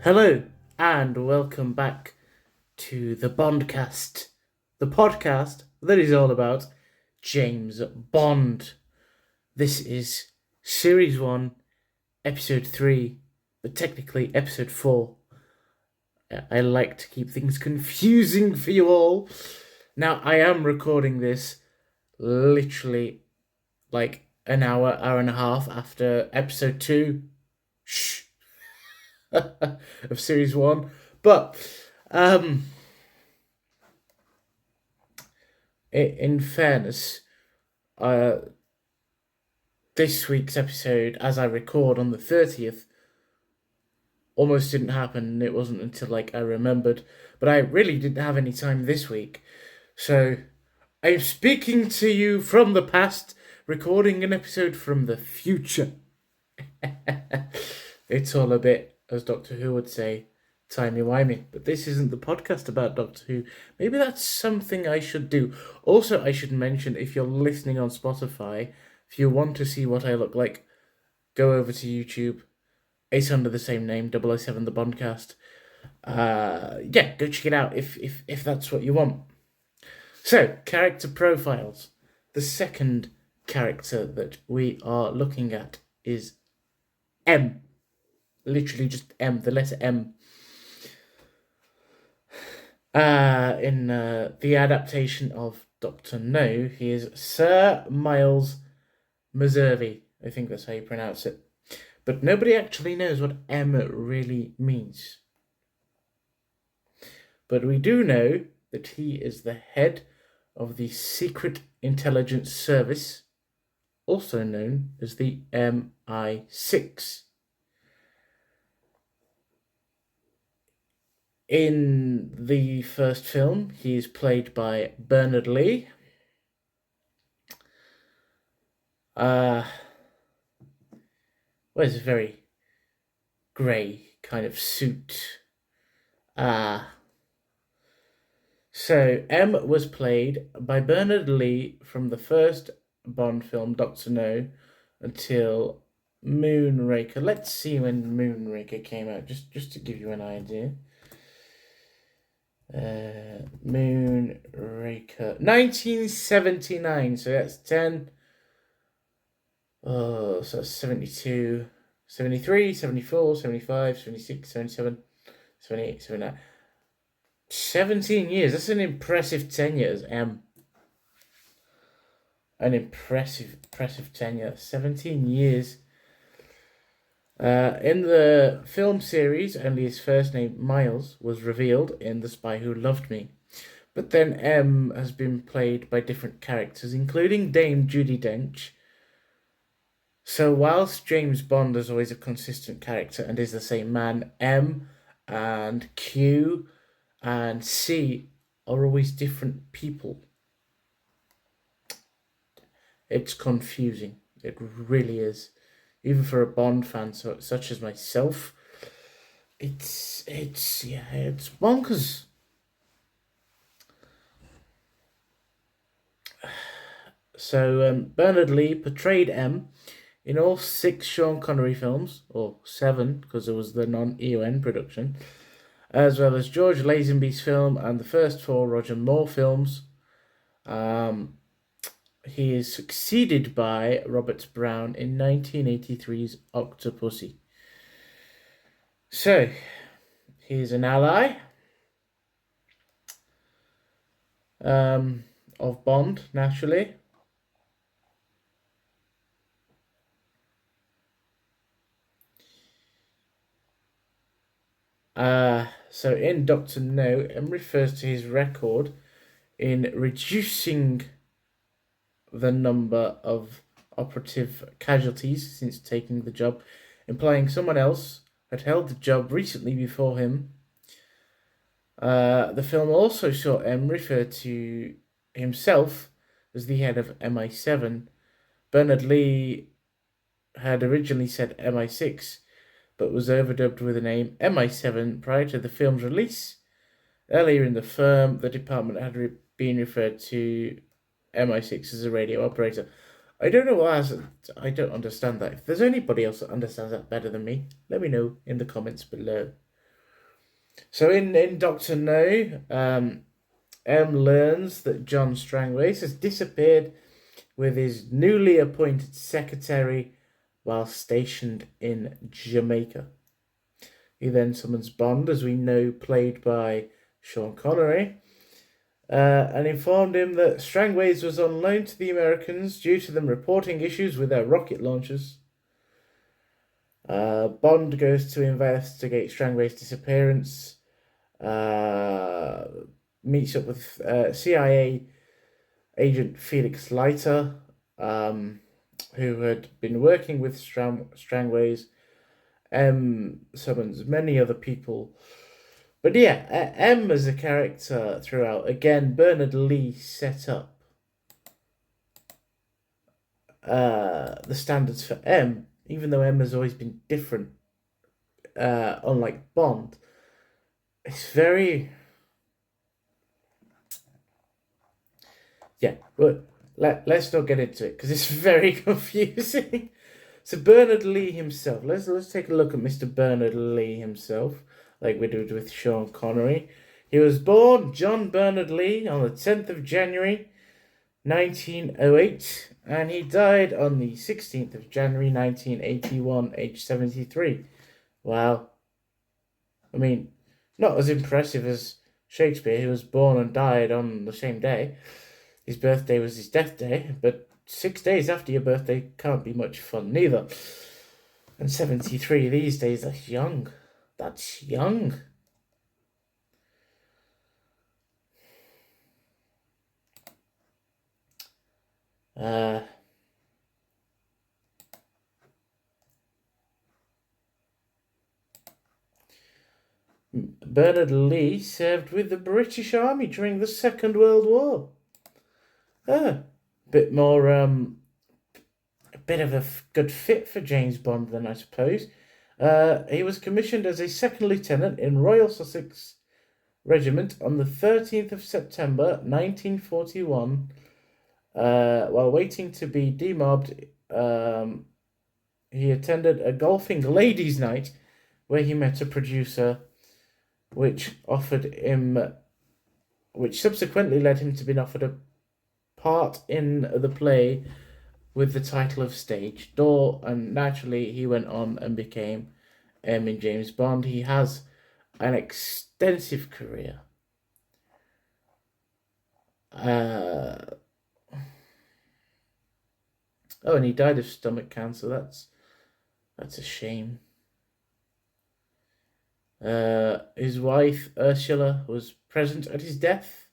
Hello and welcome back to the BONDCAST, the podcast that is all about James Bond. This is Series 1, Episode 3, but technically Episode 4. I like to keep things confusing for you all. Now, I am recording this literally like an hour and a half after Episode 2. Shh. Of Series 1. But, in fairness, this week's episode, as I record on the 30th, almost didn't happen. It wasn't until I remembered. But I really didn't have any time this week. So I'm speaking to you from the past, recording an episode from the future. It's all a bit, as Doctor Who would say, timey-wimey. But this isn't the podcast about Doctor Who. Maybe that's something I should do. Also, I should mention, if you're listening on Spotify, if you want to see what I look like, go over to YouTube. It's under the same name, 007 The Bondcast. Go check it out if that's what you want. So, character profiles. The second character that we are looking at is M. Literally just M, the letter M. In the adaptation of Dr. No, he is Sir Miles Meservey. I think that's how you pronounce it. But nobody actually knows what M really means. But we do know that he is the head of the Secret Intelligence Service, also known as the MI6. In the first film, he is played by Bernard Lee. Wears a very grey kind of suit. So M was played by Bernard Lee from the first Bond film, Dr. No, until Moonraker. Let's see when Moonraker came out, just to give you an idea. Moonraker 1979, so that's 10. So that's 72, 73, 74, 75, 76, 77, 78, 79. 17 years. That's an impressive tenure as M. An impressive tenure. 17 years. In the film series, only his first name, Miles, was revealed in The Spy Who Loved Me. But then M has been played by different characters, including Dame Judi Dench. So whilst James Bond is always a consistent character and is the same man, M and Q and C are always different people. It's confusing. It really is. Even for a Bond fan such as myself, it's bonkers. So Bernard Lee portrayed M in all 6 Sean Connery films, or 7 because there was the non-EON production, as well as George Lazenby's film and the first 4 Roger Moore films. He is succeeded by Robert Brown in 1983's Octopussy. So, he's an ally of Bond, naturally. So in Dr. No, M refers to his record in reducing the number of operative casualties since taking the job, implying someone else had held the job recently before him. The film also saw M refer to himself as the head of MI7. Bernard Lee had originally said MI6, but was overdubbed with the name MI7 prior to the film's release. Earlier in the film, the department had been referred to MI6 as a radio operator. I don't know why. I don't understand that. If there's anybody else that understands that better than me, let me know in the comments below. So in Doctor No, M learns that John Strangways has disappeared with his newly appointed secretary while stationed in Jamaica. He then summons Bond, as we know, played by Sean Connery, and informed him that Strangways was on loan to the Americans due to them reporting issues with their rocket launchers. Bond goes to investigate Strangways' disappearance, meets up with CIA agent Felix Leiter, who had been working with Strangways. M summons many other people. But yeah, M as a character throughout. Again, Bernard Lee set up the standards for M, even though M has always been different, unlike Bond. It's very... Yeah, but let's not get into it, because it's very confusing. So Bernard Lee himself, let's take a look at Mr. Bernard Lee himself, like we did with Sean Connery. He was born John Bernard Lee on the 10th of January, 1908, and he died on the 16th of January, 1981, aged 73. Wow. I mean, not as impressive as Shakespeare, who was born and died on the same day. His birthday was his death day, but 6 days after your birthday can't be much fun neither. And 73 these days, that's young. That's young. Bernard Lee served with the British Army during the Second World War. Bit more, a bit of a good fit for James Bond then, I suppose. He was commissioned as a second lieutenant in Royal Sussex Regiment on the 13th of September 1941. While waiting to be demobbed, he attended a golfing ladies' night where he met a producer, which subsequently led him to be offered a part in the play with the title of Stage Door, and naturally he went on and became M in James Bond. He has an extensive career. And he died of stomach cancer. That's a shame. His wife Ursula was present at his death,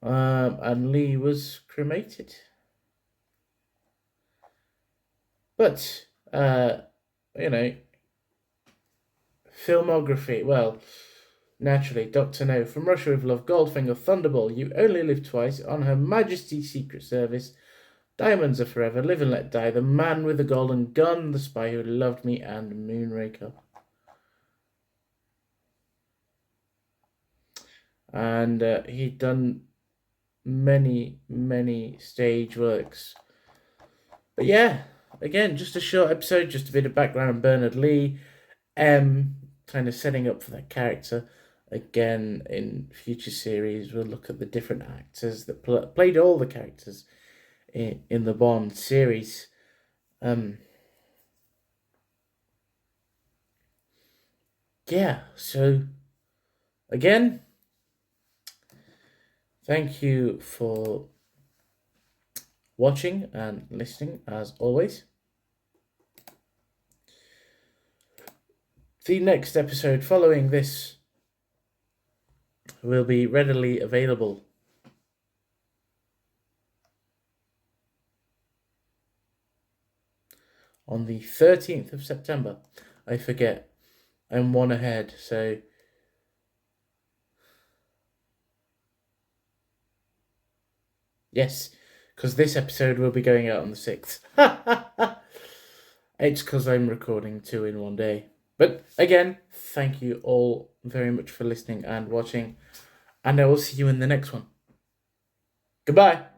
and Lee was cremated. But filmography. Well, naturally, Dr. No, From Russia with Love, Goldfinger, Thunderball, You Only Live Twice, On Her Majesty's Secret Service, Diamonds Are Forever, Live and Let Die, The Man with the Golden Gun, The Spy Who Loved Me, and Moonraker. And he'd done many, many stage works. But yeah, again, just a short episode, just a bit of background on Bernard Lee, kind of setting up for that character. Again, in future series, we'll look at the different actors that played all the characters in the Bond series. Yeah, so again, thank you for watching and listening as always. The next episode following this will be readily available on the 13th of September. I forget. I'm one ahead, so... Yes, because this episode will be going out on the 6th. It's because I'm recording 2 in one day. But again, thank you all very much for listening and watching, and I will see you in the next one. Goodbye.